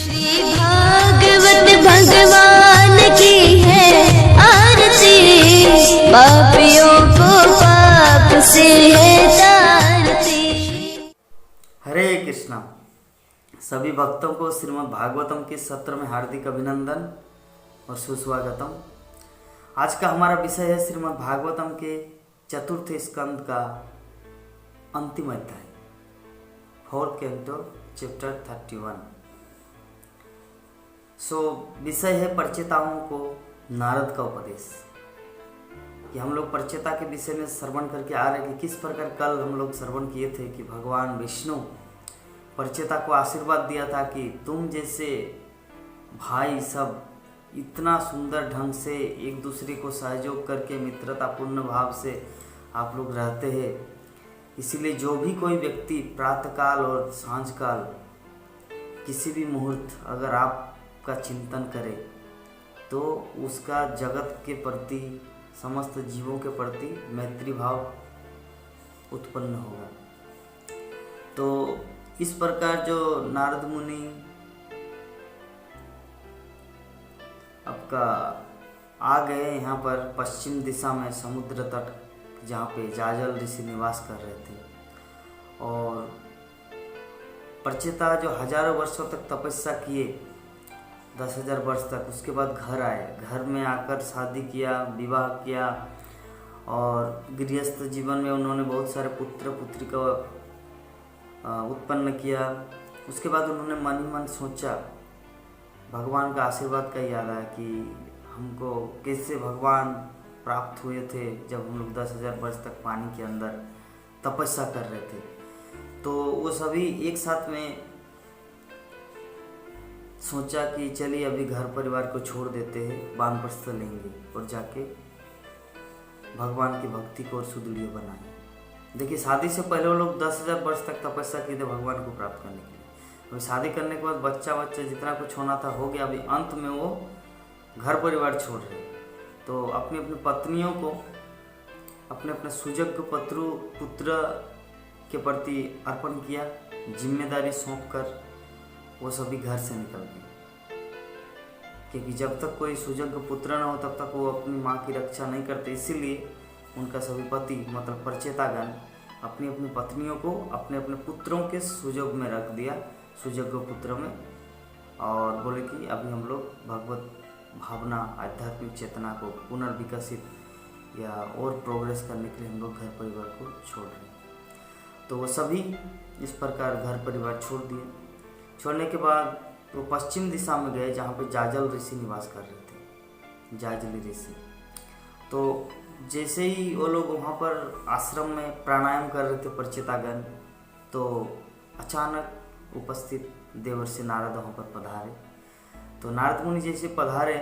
श्री भागवत भगवान की है आरती, पापियों को पाप से है तारती। हरे कृष्णा। सभी भक्तों को श्रीमद् भागवतम के सत्र में हार्दिक अभिनंदन और सुस्वागतम। आज का हमारा विषय है श्रीमद् भागवतम के चतुर्थ स्कंद का अंतिम अध्याय, 4th कैंटो, चैप्टर 31। विषय है परिचिताओं को नारद का उपदेश। कि हम लोग परिचिता के विषय में श्रवण करके आ रहे कि किस प्रकार कल हम लोग श्रवण किए थे कि भगवान विष्णु परिचिता को आशीर्वाद दिया था कि तुम जैसे भाई सब इतना सुंदर ढंग से एक दूसरे को सहयोग करके मित्रतापूर्ण भाव से आप लोग रहते हैं। इसीलिए जो भी कोई व्यक्ति प्रातःकाल और सांझकाल किसी भी मुहूर्त अगर आपका चिंतन करे तो उसका जगत के प्रति, समस्त जीवों के प्रति मैत्री भाव उत्पन्न होगा। तो इस प्रकार जो नारद मुनि आपका आ गए यहाँ पर पश्चिम दिशा में समुद्र तट, जहाँ पे जाजल ऋषि निवास कर रहे थे। और परिचिता जो हजारों वर्षों तक तपस्या किए, 10,000 वर्ष तक, उसके बाद घर आए। घर में आकर शादी किया, विवाह किया और गृहस्थ जीवन में उन्होंने बहुत सारे पुत्र पुत्री का उत्पन्न किया। उसके बाद उन्होंने मन ही मन सोचा, भगवान का आशीर्वाद का याद आया कि हमको कैसे भगवान प्राप्त हुए थे जब हम लोग 10,000 वर्ष तक पानी के अंदर तपस्या कर रहे थे। तो वो सभी एक साथ में सोचा कि चलिए अभी घर परिवार को छोड़ देते हैं, वानप्रस्थ लेंगे और जाके भगवान की भक्ति को और सुदृढ़ बनाएं। देखिए, शादी से पहले वो लोग 10,000 वर्ष तक तपस्या की थे भगवान को प्राप्त करने के लिए। अभी शादी करने के बाद बच्चा जितना कुछ होना था हो गया। अभी अंत में वो घर परिवार छोड़ रहे, तो अपनी अपनी पत्नियों को अपने अपने सुजग पुत्र के प्रति अर्पण किया, जिम्मेदारी सौंपकर वो सभी घर से निकल गए। क्योंकि जब तक कोई सुजग पुत्र न हो तब तक वो अपनी माँ की रक्षा नहीं करते। इसीलिए उनका सभी पति मतलब परिचितागण अपनी अपनी पत्नियों को अपने अपने पुत्रों के सुजग में रख दिया, सुजग पुत्र में, और बोले कि अभी हम लोग भगवत भावना, आध्यात्मिक चेतना को पुनर्विकसित या और प्रोग्रेस करने के लिए हम लोग घर परिवार को छोड़ रहे हैं। तो वो सभी इस प्रकार घर परिवार छोड़ दिए। छोड़ने के बाद वो पश्चिम दिशा में गए जहाँ पे जाजल ऋषि निवास कर रहे थे, जाजली ऋषि। तो जैसे ही वो लोग वहाँ पर आश्रम में प्राणायाम कर रहे थे परिचितागण, तो अचानक उपस्थित देवर्षि नारद वहाँ पर पधारे। तो नारद मुनि जैसे पधारे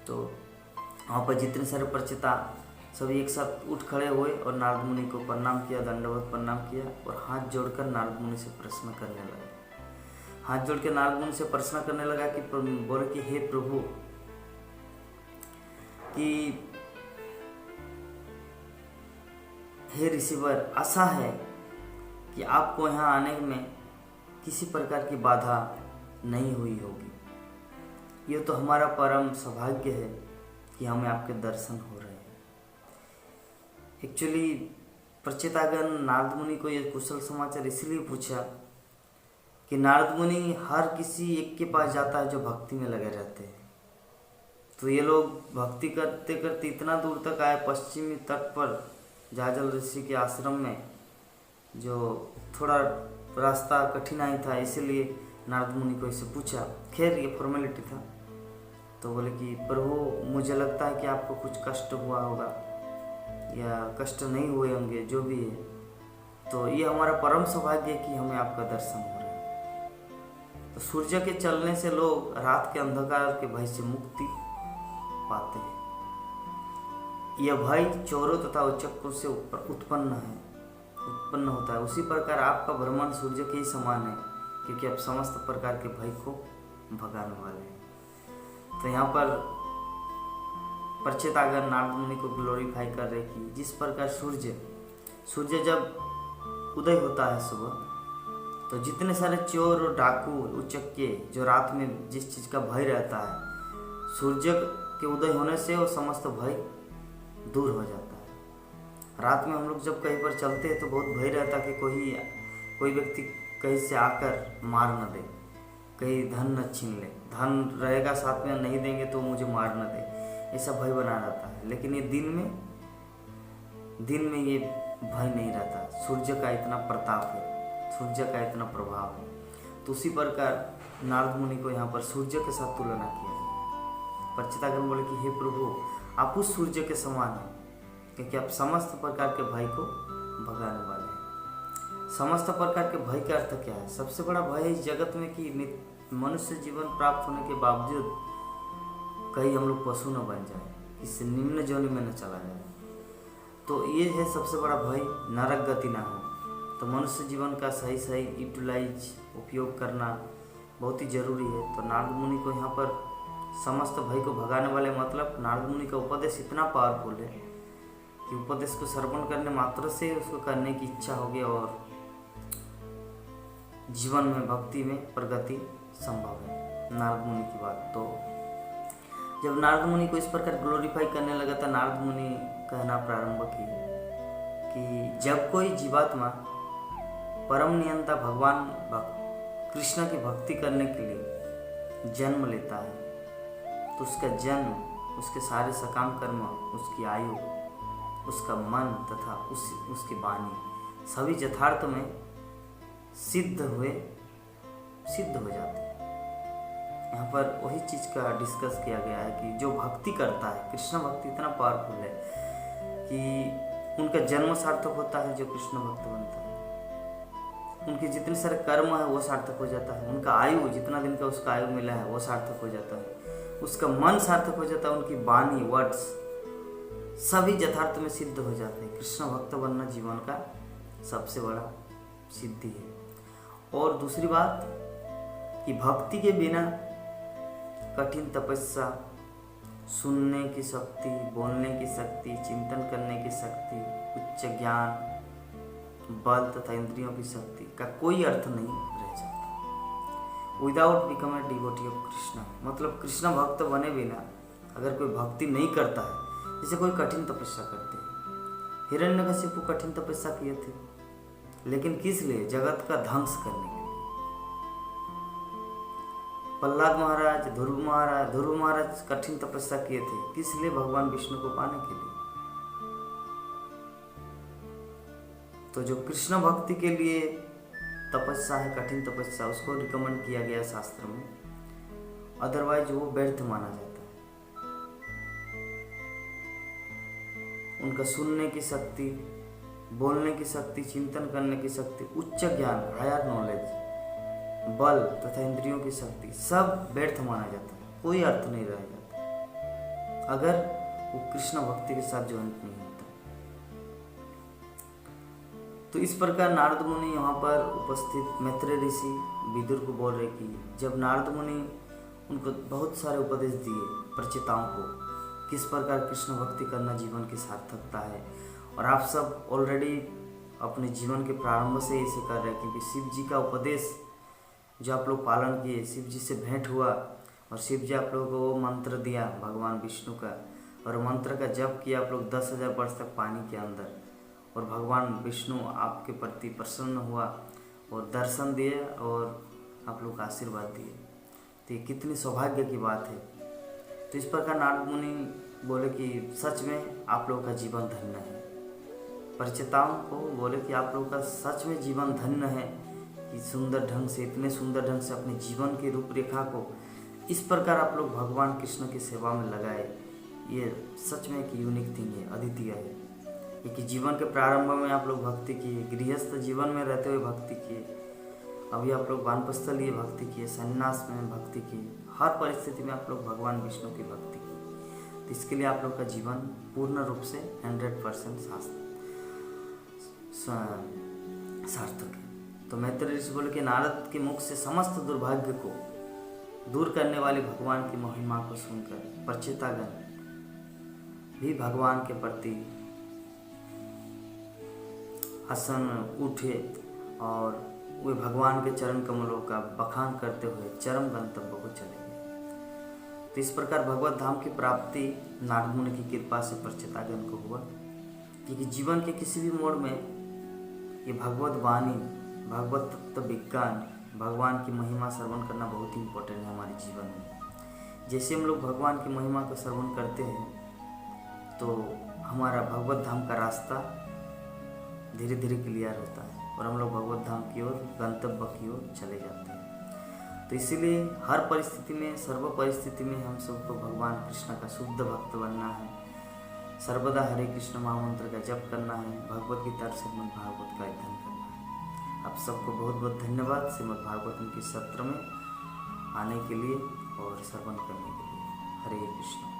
तो वहाँ पर जितने सारे परिचिता सभी एक साथ उठ खड़े हुए और नारद मुनि को प्रणाम किया, दंडवत प्रणाम किया और हाथ जोड़कर नारद मुनि से प्रश्न करने लगे। हाथ जोड़ के नारद मुनि से प्रश्न करने लगा कि बोले कि हे प्रभु, कि हे ऋषिवर, आशा है कि आपको यहाँ आने में किसी प्रकार की बाधा नहीं हुई होगी। ये तो हमारा परम सौभाग्य है कि हमें आपके दर्शन हो रहे हैं। एक्चुअली परिचितागण नारद मुनि को ये कुशल समाचार इसलिए पूछा कि नारद मुनि हर किसी एक के पास जाता है जो भक्ति में लगे रहते हैं। तो ये लोग भक्ति करते करते इतना दूर तक आए, पश्चिमी तट पर जाजल ऋषि के आश्रम में, जो थोड़ा रास्ता कठिनाई था, इसीलिए नारद मुनि को इसे पूछा। खैर ये फॉर्मेलिटी था। तो बोले कि प्रभु, मुझे लगता है कि आपको कुछ कष्ट हुआ होगा या कष्ट नहीं हुए होंगे, जो भी है, तो ये हमारा परम सौभाग्य है कि हमें आपका दर्शन हो रहा है। तो सूर्य के चलने से लोग रात के अंधकार के भय से मुक्ति पाते हैं। यह भय चोरों तथा उचक्कों से उत्पन्न होता है। उसी प्रकार आपका भ्रमण सूर्य के ही समान है, क्योंकि आप समस्त प्रकार के भय को भगाने वाले हैं। तो यहाँ पर परिचितागण नारद मुनि को ग्लोरीफाई कर रहे कि जिस प्रकार सूर्य जब उदय होता है सुबह, तो जितने सारे चोर और डाकू उचक्के जो रात में जिस चीज़ का भय रहता है, सूर्य के उदय होने से वो समस्त भय दूर हो जाता है। रात में हम लोग जब कहीं पर चलते हैं तो बहुत भय रहता है कि कोई व्यक्ति कहीं से आकर मार न दे, कहीं धन न छीन ले, धन रहेगा साथ में, नहीं देंगे तो मुझे मार न दे, ऐसा भय बना रहता है। लेकिन ये दिन में ये भय नहीं रहता। सूर्य का इतना प्रताप है, सूर्य का इतना प्रभाव है। तो उसी प्रकार नारद मुनि को यहाँ पर सूर्य के साथ तुलना किया गया। पश्चितागण बोले कि हे प्रभु, आप उस सूर्य के समान हैं, क्योंकि आप समस्त प्रकार के भय को भगाने वाले हैं। समस्त प्रकार के भय का अर्थ क्या है? सबसे बड़ा भय है इस जगत में कि मनुष्य जीवन प्राप्त होने के बावजूद कहीं हम लोग पशु न बन जाए, किसी निम्न जोनि में न चला जाए। तो ये है सबसे बड़ा भय, नरक गति ना हो। तो मनुष्य जीवन का सही यूटिलाइज उपयोग करना बहुत ही जरूरी है। तो नारद मुनि को यहाँ पर समस्त भय को भगाने वाले, मतलब नारद मुनि का उपदेश इतना पावरफुल है कि उपदेश को श्रवण करने मात्र से उसको करने की इच्छा होगी और जीवन में भक्ति में प्रगति संभव है। नारद मुनि की बात, तो जब नारद मुनि को इस प्रकार ग्लोरीफाई करने लगा था, नारद मुनि कहना प्रारंभ की कि जब कोई जीवात्मा परम नियंता भगवान कृष्ण की भक्ति करने के लिए जन्म लेता है, तो उसका जन्म, उसके सारे सकाम कर्म, उसकी आयु, उसका मन तथा उसकी वाणी सभी यथार्थ में सिद्ध हो जाते हैं। यहाँ पर वही चीज़ का डिस्कस किया गया है कि जो भक्ति करता है, कृष्ण भक्ति इतना पावरफुल है कि उनका जन्म सार्थक होता है। जो कृष्ण भक्त बनता है, उनके जितने सारे कर्म है वो सार्थक हो जाता है। उनका आयु, जितना दिन का उसका आयु मिला है वो सार्थक हो जाता है। उसका मन सार्थक हो जाता है। उनकी वाणी, वर्ड्स सभी यथार्थ में सिद्ध हो जाते हैं। कृष्ण भक्त बनना जीवन का सबसे बड़ा सिद्धि है। और दूसरी बात कि भक्ति के बिना कठिन तपस्या, सुनने की शक्ति, बोलने की शक्ति, चिंतन करने की शक्ति, उच्च ज्ञान, बल तथा इंद्रियों की शक्ति का कोई अर्थ नहीं रह जाता। Without become a devotee of Krishna, मतलब कृष्ण भक्त बने बिना अगर कोई भक्ति नहीं करता है, जैसे कोई कठिन तपस्या करते हैं। हिरण्यकशिपु कठिन तपस्या किए थे, लेकिन किस लिए? जगत का ध्वंस करने के लिए। प्रहलाद महाराज, ध्रुव महाराज कठिन तपस्या किए थे, किस लिए? भगवान विष्णु को पाने के लिए। तो जो कृष्ण भक्ति के लिए तपस्या है, कठिन तपस्या, उसको रिकमेंड किया गया शास्त्र में, अदरवाइज वो व्यर्थ माना जाता है। उनका सुनने की शक्ति, बोलने की शक्ति, चिंतन करने की शक्ति, उच्च ज्ञान, हायर नॉलेज, बल तथा इंद्रियों की शक्ति सब व्यर्थ माना जाता है। कोई अर्थ नहीं रह जाता अगर वो कृष्ण भक्ति के साथ ज्वाइंट नहीं होता। तो इस प्रकार नारद मुनि यहाँ पर उपस्थित मैत्रेय ऋषि विदुर को बोल रहे कि जब नारद मुनि उनको बहुत सारे उपदेश दिए प्रचेताओं को, किस प्रकार कृष्ण भक्ति करना जीवन की सार्थकता है, और आप सब ऑलरेडी अपने जीवन के प्रारंभ से इसे कर रहे हैं, क्योंकि शिव जी का उपदेश जो आप लोग पालन किए, शिव जी से भेंट हुआ और शिव जी आप लोगों को वो मंत्र दिया भगवान विष्णु का, और मंत्र का जप किया आप लोग 10,000 वर्ष तक पानी के अंदर, और भगवान विष्णु आपके प्रति प्रसन्न हुआ और दर्शन दिए और आप लोग का आशीर्वाद दिए। तो ये कितनी सौभाग्य की बात है। तो इस प्रकार नारद मुनि बोले कि सच में आप लोगों का जीवन धन्य है। परिचिताओं को बोले कि आप लोगों का सच में जीवन धन्य है कि सुंदर ढंग से, इतने सुंदर ढंग से अपने जीवन की रूपरेखा को इस प्रकार आप लोग भगवान कृष्ण की सेवा में लगाए। ये सच में एक यूनिक थिंग है, अद्वितीय है। कि जीवन के प्रारंभ में आप लोग भक्ति किए, गृहस्थ जीवन में रहते हुए भक्ति किए, अभी आप लोग वानप्रस्थलीय भक्ति किए, सन्यास में भक्ति की, हर परिस्थिति में आप लोग भगवान विष्णु की भक्ति की। तो इसके लिए आप लोग का जीवन पूर्ण रूप से 100% सार्थक है। तो मैत्रेय ऋषि बोले कि नारद के मुख से समस्त दुर्भाग्य को दूर करने वाली भगवान की महिमा को सुनकर प्रचेतागण भी भगवान के प्रति हसन उठे और वे भगवान के चरण कमलों का बखान करते हुए चरम गंतव्य को चले गए। तो इस प्रकार भगवत धाम की प्राप्ति नारद मुनि की कृपा से पश्चातागन को हुआ, क्योंकि जीवन के किसी भी मोड़ में ये भगवत वाणी, भगवत तत्व विज्ञान, भगवान की महिमा श्रवण करना बहुत ही इम्पोर्टेंट है हमारे जीवन में। जैसे हम लोग भगवान की महिमा का श्रवण करते हैं तो हमारा भगवत धाम का रास्ता धीरे धीरे क्लियर होता है और हम लोग भगवत धाम की ओर, गंतव्य की ओर चले जाते हैं। तो इसीलिए हर परिस्थिति में, सर्व परिस्थिति में हम सबको भगवान कृष्ण का शुद्ध भक्त बनना है, सर्वदा हरे कृष्ण महामंत्र का जप करना है, भगवत गीता और श्रीमद् भागवत का अध्ययन करना है। आप सबको बहुत बहुत धन्यवाद श्रीमद् भागवतम के सत्र में आने के लिए और श्रवण करने के लिए। हरे कृष्ण।